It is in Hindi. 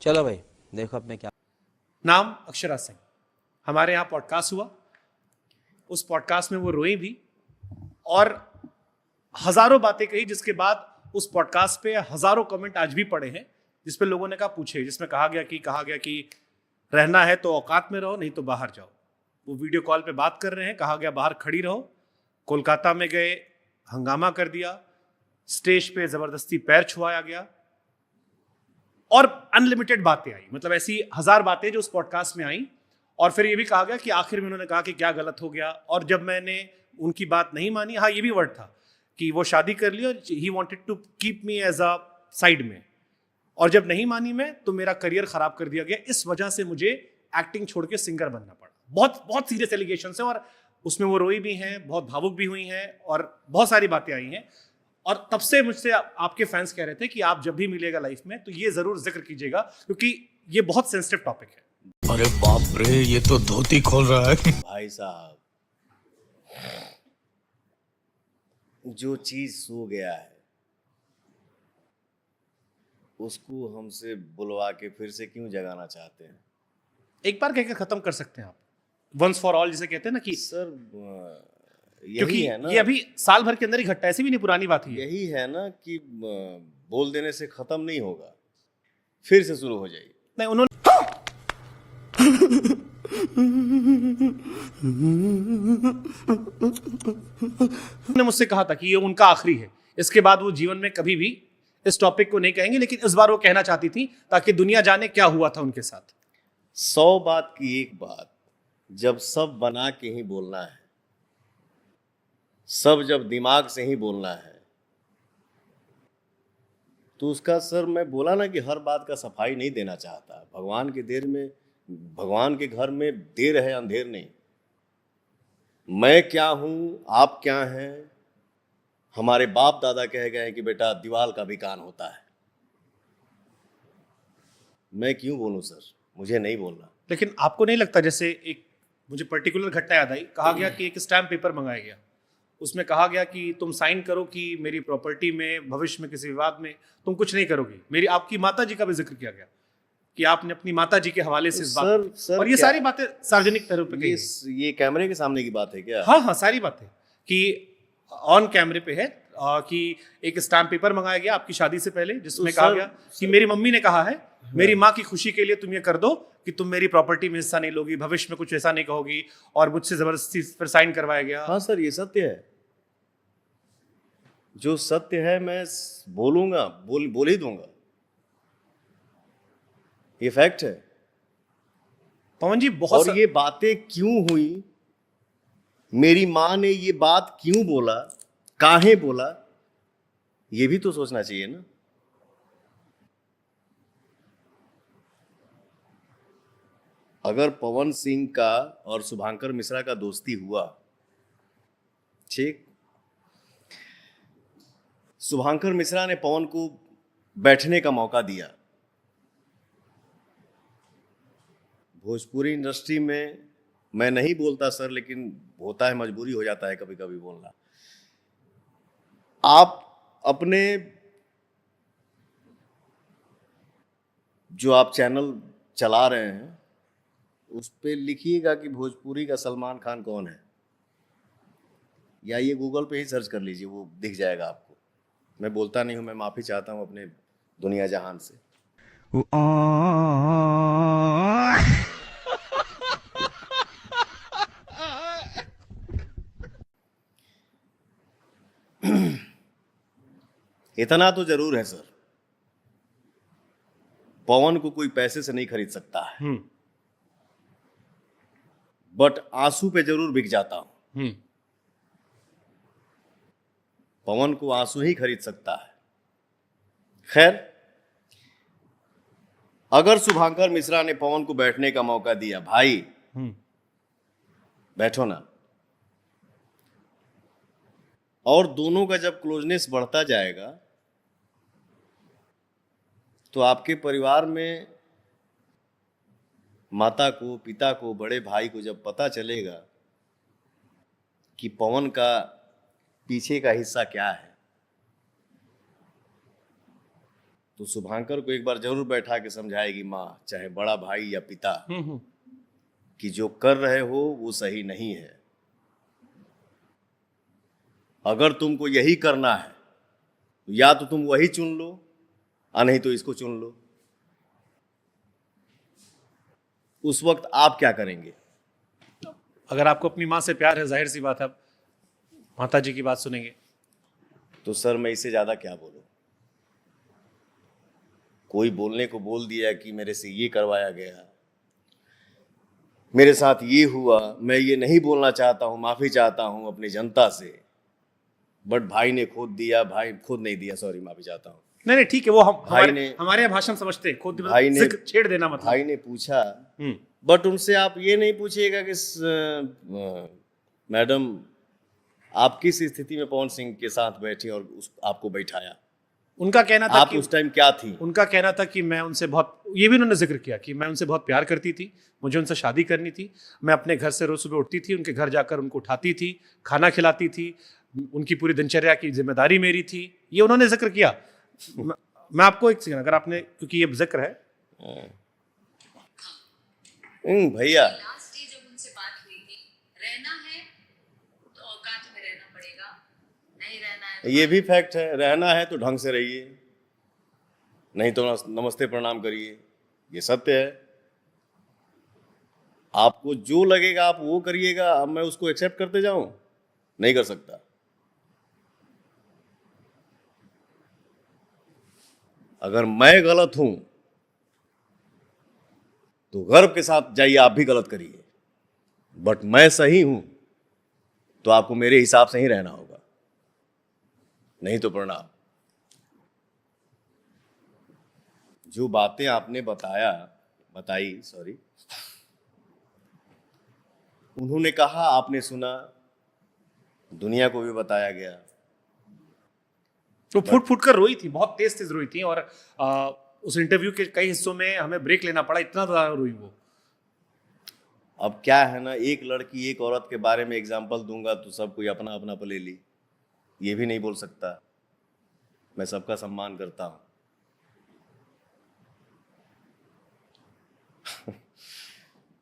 चलो भाई, देखो अब मैं क्या। नाम अक्षरा सिंह। हमारे यहाँ पॉडकास्ट हुआ, उस पॉडकास्ट में वो रोई भी और हजारों बातें कही, जिसके बाद उस पॉडकास्ट पे हजारों कमेंट आज भी पड़े हैं, जिसपे लोगों ने कहा पूछे, जिसमें कहा गया कि रहना है तो औकात में रहो, नहीं तो बाहर जाओ। वो वीडियो कॉल पे बात कर रहे हैं, कहा गया बाहर खड़ी रहो। कोलकाता में गए, हंगामा कर दिया, स्टेज पे जबरदस्ती पैर छुआया गया और अनलिमिटेड बातें आई, मतलब ऐसी हजार बातें जो उस पॉडकास्ट में आई। और फिर ये भी कहा गया कि आखिर में उन्होंने कहा कि क्या गलत हो गया, और जब मैंने उनकी बात नहीं मानी, हाँ ये भी वर्ड था कि वो शादी कर ली और he wanted to keep me as a side में, और जब नहीं मानी मैं तो मेरा करियर खराब कर दिया गया, इस वजह से मुझे एक्टिंग छोड़ के सिंगर बनना पड़ा। बहुत बहुत सीरियस एलिगेशंस हैं, और उसमें वो रोई भी हैं, बहुत भावुक भी हुई हैं, और बहुत सारी बातें आई हैं। और तब से मुझसे आपके फैंस कह रहे थे कि आप जब भी मिलेगा लाइफ में तो ये जरूर जिक्र कीजिएगा, क्योंकि ये बहुत सेंसिटिव टॉपिक है। अरे बाप रे, ये तो धोती खोल रहा है। भाई साहब, जो चीज सो गया है उसको हमसे बुलवा के फिर से क्यों जगाना चाहते हैं? एक बार कहकर खत्म कर सकते हैं आप, वंस फॉर ऑल जिसे कहते हैं ना कि सर क्योंकि यही है ना, ये अभी साल भर के अंदर ही घटना, ऐसी भी नहीं पुरानी बात ही है। यही है ना कि बोल देने से खत्म नहीं होगा, फिर से शुरू हो जाएगी। नहीं, उन्होंने मुझसे कहा था कि ये उनका आखिरी है, इसके बाद वो जीवन में कभी भी इस टॉपिक को नहीं कहेंगे, लेकिन इस बार वो कहना चाहती थी ताकि दुनिया जाने क्या हुआ था उनके साथ। 100 बात की एक बात, जब सब बना के ही बोलना है, सब जब दिमाग से ही बोलना है, तो उसका सर मैं बोला ना कि हर बात का सफाई नहीं देना चाहता। भगवान के घर में देर है, अंधेर नहीं। मैं क्या हूं, आप क्या हैं, हमारे बाप दादा कह गए हैं कि बेटा दीवाल का भी कान होता है। मैं क्यों बोलूं सर, मुझे नहीं बोलना। लेकिन आपको नहीं लगता, जैसे एक मुझे पर्टिकुलर घटना याद आई, कहा गया कि एक स्टैम्प पेपर मंगाया गया, उसमें कहा गया कि तुम साइन करो कि मेरी प्रॉपर्टी में भविष्य में किसी विवाद में तुम कुछ नहीं करोगी। मेरी आपकी माता जी का भी जिक्र किया गया कि आपने अपनी माता जी के हवाले से इस बात, और ये सारी बातें सार्वजनिक तरह पे ये कैमरे के सामने की बात है क्या? हाँ, सारी बातें कि ऑन कैमरे पे है, कि एक स्टैम्प पेपर मंगाया गया आपकी शादी से पहले, जिसमें कहा गया कि मेरी मम्मी ने कहा है, मेरी माँ की खुशी के लिए तुम ये कर दो कि तुम मेरी प्रॉपर्टी में हिस्सा नहीं लोगी, भविष्य में कुछ ऐसा नहीं कहोगी, और मुझसे जबरदस्ती पर साइन करवाया गया। हाँ सर, ये सत्य है। जो सत्य है मैं बोलूंगा, बोल ही दूंगा, ये फैक्ट है। पवन जी, बहुत और ये बातें क्यों हुई, मेरी माँ ने ये बात क्यों बोला, काहे बोला, ये भी तो सोचना चाहिए ना। अगर पवन सिंह का और शुभांकर मिश्रा का दोस्ती हुआ, ठीक, शुभांकर मिश्रा ने पवन को बैठने का मौका दिया। भोजपुरी इंडस्ट्री में मैं नहीं बोलता सर, लेकिन होता है, मजबूरी हो जाता है कभी कभी बोलना। आप अपने जो आप चैनल चला रहे हैं उस पे लिखिएगा कि भोजपुरी का सलमान खान कौन है, या ये गूगल पे ही सर्च कर लीजिए, वो दिख जाएगा आपको। मैं बोलता नहीं हूं, मैं माफी चाहता हूं अपने दुनिया जहान से। इतना तो जरूर है सर, पवन को कोई पैसे से नहीं खरीद सकता है, बट आंसू पे जरूर बिक जाता हूं। पवन को आंसू ही खरीद सकता है। खैर, अगर शुभांकर मिश्रा ने पवन को बैठने का मौका दिया, भाई बैठो ना, और दोनों का जब क्लोजनेस बढ़ता जाएगा तो आपके परिवार में माता को, पिता को, बड़े भाई को जब पता चलेगा कि पवन का पीछे का हिस्सा क्या है, तो शुभांकर को एक बार जरूर बैठा के समझाएगी माँ, चाहे बड़ा भाई या पिता, कि जो कर रहे हो वो सही नहीं है। अगर तुमको यही करना है तो या तो तुम वही चुन लो, या नहीं तो इसको चुन लो। उस वक्त आप क्या करेंगे? अगर आपको अपनी माँ से प्यार है, जाहिर सी बात है आप माता जी की बात सुनेंगे। तो सर मैं इससे ज्यादा क्या बोलूं? कोई बोलने को बोल दिया कि मेरे से ये करवाया गया, मेरे साथ ये हुआ, मैं ये नहीं बोलना चाहता हूं, माफी चाहता हूं अपनी जनता से, बट भाई ने खुद दिया, भाई खुद नहीं दिया, सॉरी माफी चाहता हूं। नहीं ठीक है, वो भाई ने, हमारे यहाँ भाषा समझते हैं, खुद भाई ने जिक्र छेड़ देना मतलब। भाई ने पूछा, बट उनसे आप ये नहीं पूछिएगा कि मैडम आप किस स्थिति में पवन सिंह के साथ बैठी और आपको बैठाया। उनका कहना था आप कि उस टाइम क्या थी? उनका कहना था कि मैं उनसे बहुत, ये भी उन्होंने जिक्र किया कि मैं उनसे बहुत प्यार करती थी, मुझे उनसे शादी करनी थी, मैं अपने घर से रोज सुबह उठती थी, उनके घर जाकर उनको उठाती थी, खाना खिलाती थी, उनकी पूरी दिनचर्या की जिम्मेदारी मेरी थी, ये उन्होंने जिक्र किया। मैं आपको एक सेकंड, अगर आपने, क्योंकि ये जिक्र है भैया, लास्ट डे जब उनसे बात हुई थी, रहना है तो औकात में रहना पड़ेगा, नहीं रहना है तो ये भी फैक्ट है, रहना है तो ढंग से रहिए, नहीं तो नमस्ते प्रणाम करिए, ये सत्य है। आपको जो लगेगा आप वो करिएगा। अब मैं उसको एक्सेप्ट करते जाऊं, नहीं कर सकता। अगर मैं गलत हूं तो गर्व के साथ जाइए, आप भी गलत करिए, बट मैं सही हूं तो आपको मेरे हिसाब से ही रहना होगा, नहीं तो प्रणाम। जो बातें आपने बताई, सॉरी, उन्होंने कहा, आपने सुना, दुनिया को भी बताया गया। तो फुट फुट कर रोई थी, बहुत तेज तेज रोई थी, और उस इंटरव्यू के कई हिस्सों में हमें ब्रेक लेना पड़ा, इतना ज्यादा रोई वो। अब क्या है ना, एक लड़की एक औरत के बारे में एग्जाम्पल दूंगा तो सब कोई अपना अपना पे ले ली, ये भी नहीं बोल सकता। मैं सबका सम्मान करता हूं।